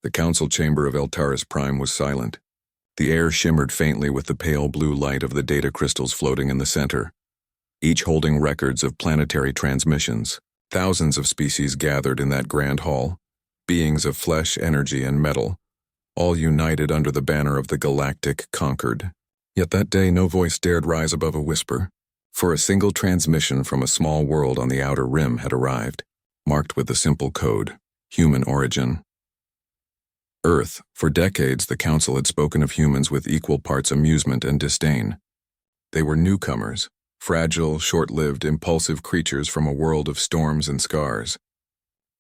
The council chamber of Eltaris Prime was silent. The air shimmered faintly with the pale blue light of the data crystals floating in the center, each holding records of planetary transmissions. Thousands of species gathered in that grand hall, beings of flesh, energy, and metal, all united under the banner of the Galactic Conquered. Yet that day no voice dared rise above a whisper, for a single transmission from a small world on the outer rim had arrived, marked with a simple code: human origin. Earth. For decades the Council had spoken of humans with equal parts amusement and disdain. They were newcomers, fragile, short-lived, impulsive creatures from a world of storms and scars.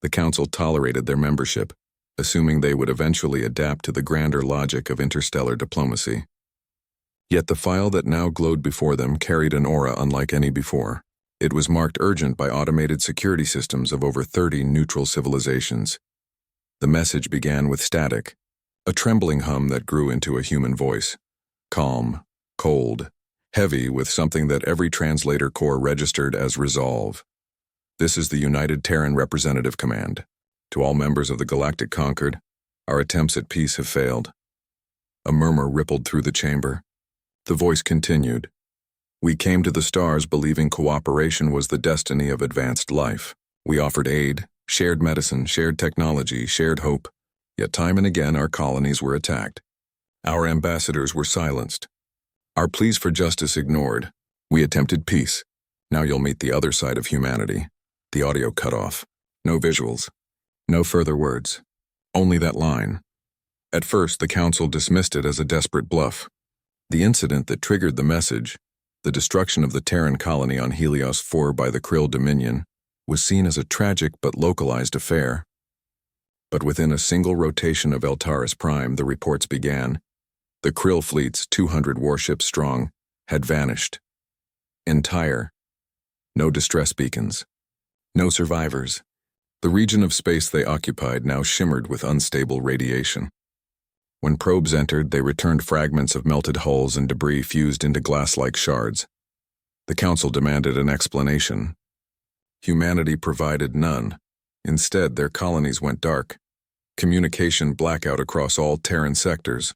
The Council tolerated their membership, assuming they would eventually adapt to the grander logic of interstellar diplomacy. Yet the file that now glowed before them carried an aura unlike any before. It was marked urgent by automated security systems of over 30 neutral civilizations. The message began with static, a trembling hum that grew into a human voice. Calm, cold, heavy with something that every translator core registered as resolve. This is the United Terran Representative Command. To all members of the Galactic Conquered, our attempts at peace have failed. A murmur rippled through the chamber. The voice continued. We came to the stars believing cooperation was the destiny of advanced life. We offered aid, shared medicine, shared technology, shared hope. Yet time and again our colonies were attacked. Our ambassadors were silenced. Our pleas for justice ignored. We attempted peace. Now you'll meet the other side of humanity. The audio cut off. No visuals. No further words. Only that line. At first, the Council dismissed it as a desperate bluff. The incident that triggered the message, the destruction of the Terran colony on Helios 4 by the Krill Dominion, was seen as a tragic but localized affair. But within a single rotation of Eltaris Prime, the reports began. The Krill fleets, 200 warships strong, had vanished. Entire. No distress beacons. No survivors. The region of space they occupied now shimmered with unstable radiation. When probes entered, they returned fragments of melted hulls and debris fused into glass-like shards. The Council demanded an explanation. Humanity provided none. Instead, their colonies went dark. Communication blackout across all Terran sectors.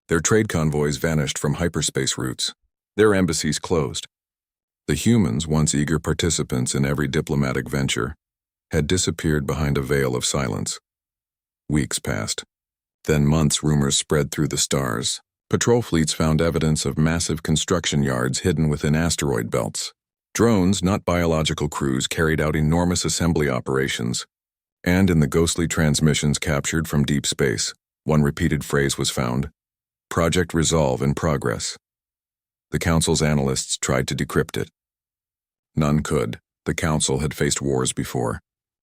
Their trade convoys vanished from hyperspace routes. Their embassies closed. The humans, once eager participants in every diplomatic venture, had disappeared behind a veil of silence. Weeks passed. Then months, rumors spread through the stars. Patrol fleets found evidence of massive construction yards hidden within asteroid belts. Drones, not biological crews, carried out enormous assembly operations. And in the ghostly transmissions captured from deep space, one repeated phrase was found: Project Resolve in progress. The Council's analysts tried to decrypt it. None could. The Council had faced wars before.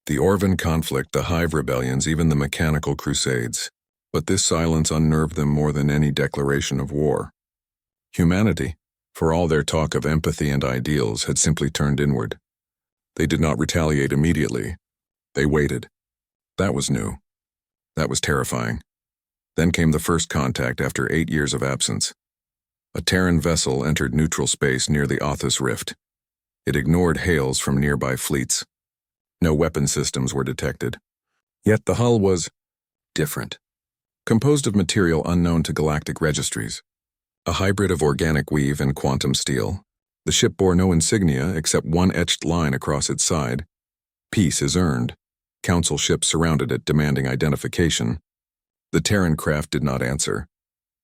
The Orvan conflict, the Hive rebellions, even the Mechanical Crusades. But this silence unnerved them more than any declaration of war. Humanity, for all their talk of empathy and ideals, had simply turned inward. They did not retaliate immediately. They waited. That was new. That was terrifying. Then came the first contact after 8 years of absence. A Terran vessel entered neutral space near the Authus Rift. It ignored hails from nearby fleets. No weapon systems were detected. Yet the hull was different. Composed of material unknown to galactic registries. A hybrid of organic weave and quantum steel. The ship bore no insignia except one etched line across its side. Peace is earned. Council ships surrounded it, demanding identification. The Terran craft did not answer.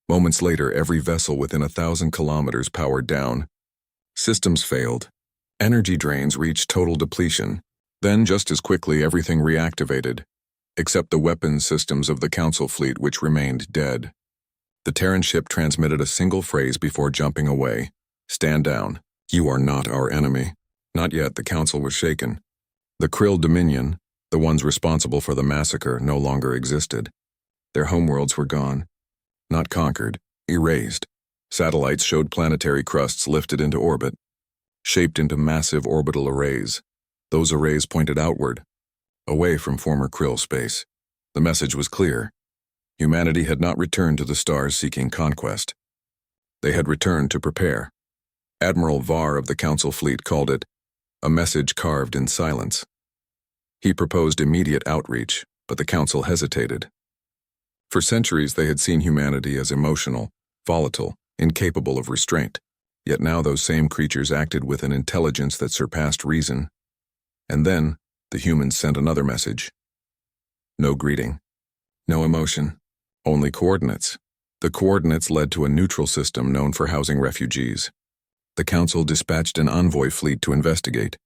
Moments later, every vessel within 1,000 kilometers powered down. Systems failed. Energy drains reached total depletion. Then, just as quickly, everything reactivated, except the weapons systems of the Council fleet, which remained dead. The Terran ship transmitted a single phrase before jumping away. Stand down. You are not our enemy. Not yet. The Council was shaken. The Krill Dominion, the ones responsible for the massacre, no longer existed. Their homeworlds were gone. Not conquered, erased. Satellites showed planetary crusts lifted into orbit, shaped into massive orbital arrays. Those arrays pointed outward, away from former Krill space. The message was clear. Humanity had not returned to the stars seeking conquest. They had returned to prepare. Admiral Var of the Council fleet called it a message carved in silence. He proposed immediate outreach, but the Council hesitated. For centuries they had seen humanity as emotional, volatile, incapable of restraint. Yet now those same creatures acted with an intelligence that surpassed reason. And then, the humans sent another message. No greeting. No emotion. Only coordinates. The coordinates led to a neutral system known for housing refugees. The Council dispatched an envoy fleet to investigate.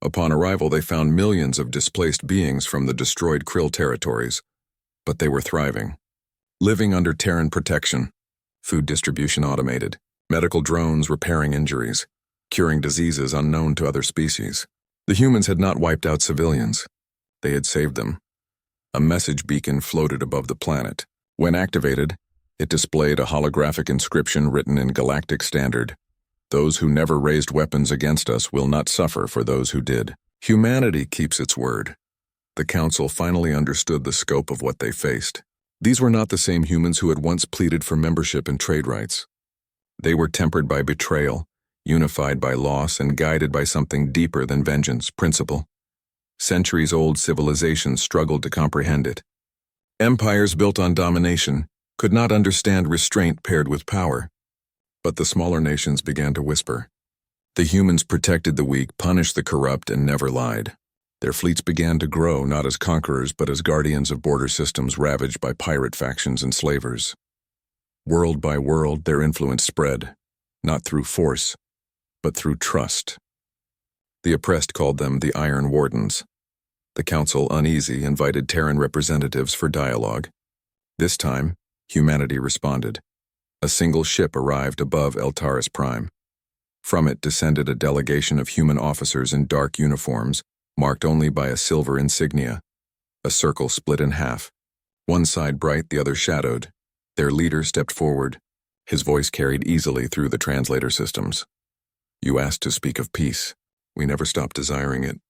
Upon arrival they found millions of displaced beings from the destroyed Krill territories. But they were thriving. Living under Terran protection. Food distribution automated. Medical drones repairing injuries, curing diseases unknown to other species. The humans had not wiped out civilians. They had saved them. A message beacon floated above the planet. When activated, it displayed a holographic inscription written in Galactic Standard. Those who never raised weapons against us will not suffer for those who did. Humanity keeps its word. The Council finally understood the scope of what they faced. These were not the same humans who had once pleaded for membership and trade rights. They were tempered by betrayal, unified by loss, and guided by something deeper than vengeance, principle. Centuries-old civilizations struggled to comprehend it. Empires built on domination could not understand restraint paired with power. But the smaller nations began to whisper. The humans protected the weak, punished the corrupt, and never lied. Their fleets began to grow not as conquerors but as guardians of border systems ravaged by pirate factions and slavers. World by world, their influence spread, not through force, but through trust. The oppressed called them the Iron Wardens. The Council, uneasy, invited Terran representatives for dialogue. This time, humanity responded. A single ship arrived above Eltaris Prime. From it descended a delegation of human officers in dark uniforms, marked only by a silver insignia. A circle split in half. One side bright, the other shadowed. Their leader stepped forward. His voice carried easily through the translator systems. You asked to speak of peace. We never stopped desiring it.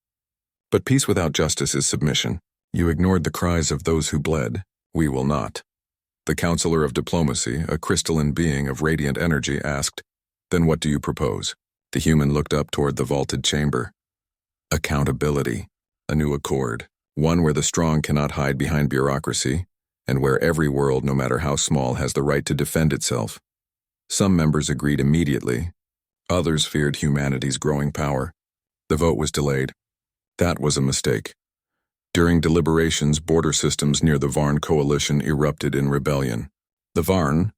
But peace without justice is submission. You ignored the cries of those who bled. We will not. The Counselor of Diplomacy, a crystalline being of radiant energy, asked, Then what do you propose? The human looked up toward the vaulted chamber. Accountability. A new accord. One where the strong cannot hide behind bureaucracy, and where every world, no matter how small, has the right to defend itself. Some members agreed immediately. Others feared humanity's growing power. The vote was delayed. That was a mistake. During deliberations, border systems near the Varn coalition erupted in rebellion. The Varn,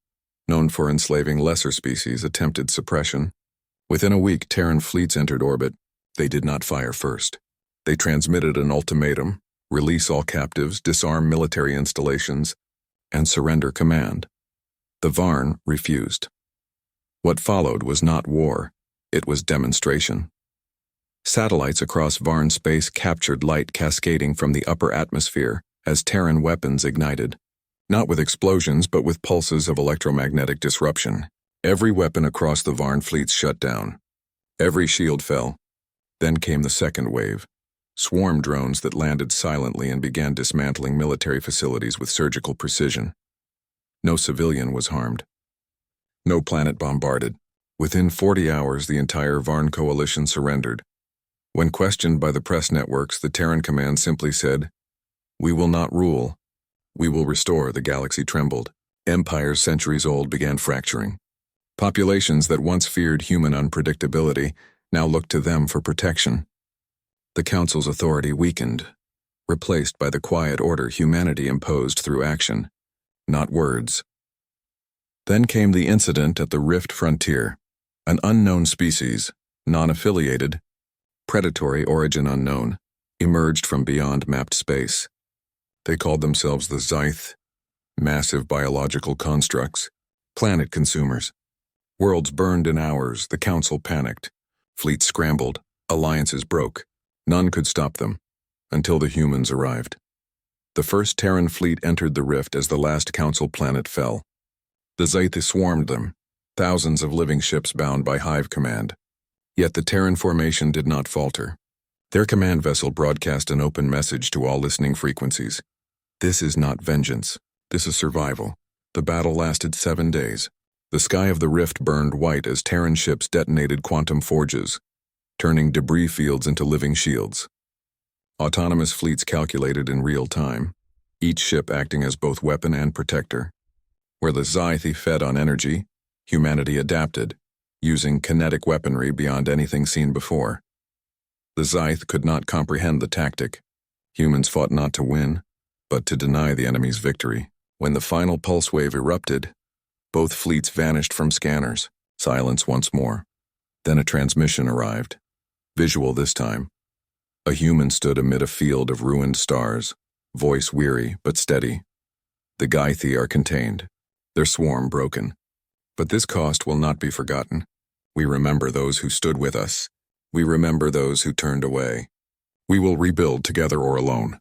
known for enslaving lesser species, attempted suppression. Within a week, Terran fleets entered orbit. They did not fire first. They transmitted an ultimatum: release all captives, disarm military installations, and surrender command. The Varn refused. What followed was not war, it was demonstration. Satellites across Varn space captured light cascading from the upper atmosphere as Terran weapons ignited. Not with explosions, but with pulses of electromagnetic disruption. Every weapon across the Varn fleets shut down. Every shield fell. Then came the second wave. Swarm drones that landed silently and began dismantling military facilities with surgical precision. No civilian was harmed. No planet bombarded. Within 40 hours, the entire Varn coalition surrendered. When questioned by the press networks, the Terran command simply said, "We will not rule. We will restore." The galaxy trembled. Empires centuries old began fracturing. Populations that once feared human unpredictability now looked to them for protection. The Council's authority weakened, replaced by the quiet order humanity imposed through action, not words. Then came the incident at the Rift Frontier. An unknown species, non-affiliated, predatory origin unknown, emerged from beyond mapped space. They called themselves the Zyth, massive biological constructs, planet consumers. Worlds burned in hours, the Council panicked. Fleets scrambled, alliances broke. None could stop them, until the humans arrived. The first Terran fleet entered the rift as the last Council planet fell. The Zyth swarmed them, thousands of living ships bound by Hive command. Yet the Terran formation did not falter. Their command vessel broadcast an open message to all listening frequencies. This is not vengeance. This is survival. The battle lasted 7 days. The sky of the rift burned white as Terran ships detonated quantum forges, turning debris fields into living shields. Autonomous fleets calculated in real time. each ship acting as both weapon and protector. Where the Zythi fed on energy, humanity adapted, using kinetic weaponry beyond anything seen before. The Zyth could not comprehend the tactic. Humans fought not to win, but to deny the enemy's victory. When the final pulse wave erupted, both fleets vanished from scanners. Silence once more. Then a transmission arrived. Visual this time. A human stood amid a field of ruined stars, voice weary but steady. The Gaithi are contained, their swarm broken. But this cost will not be forgotten. We remember those who stood with us. We remember those who turned away. We will rebuild together or alone.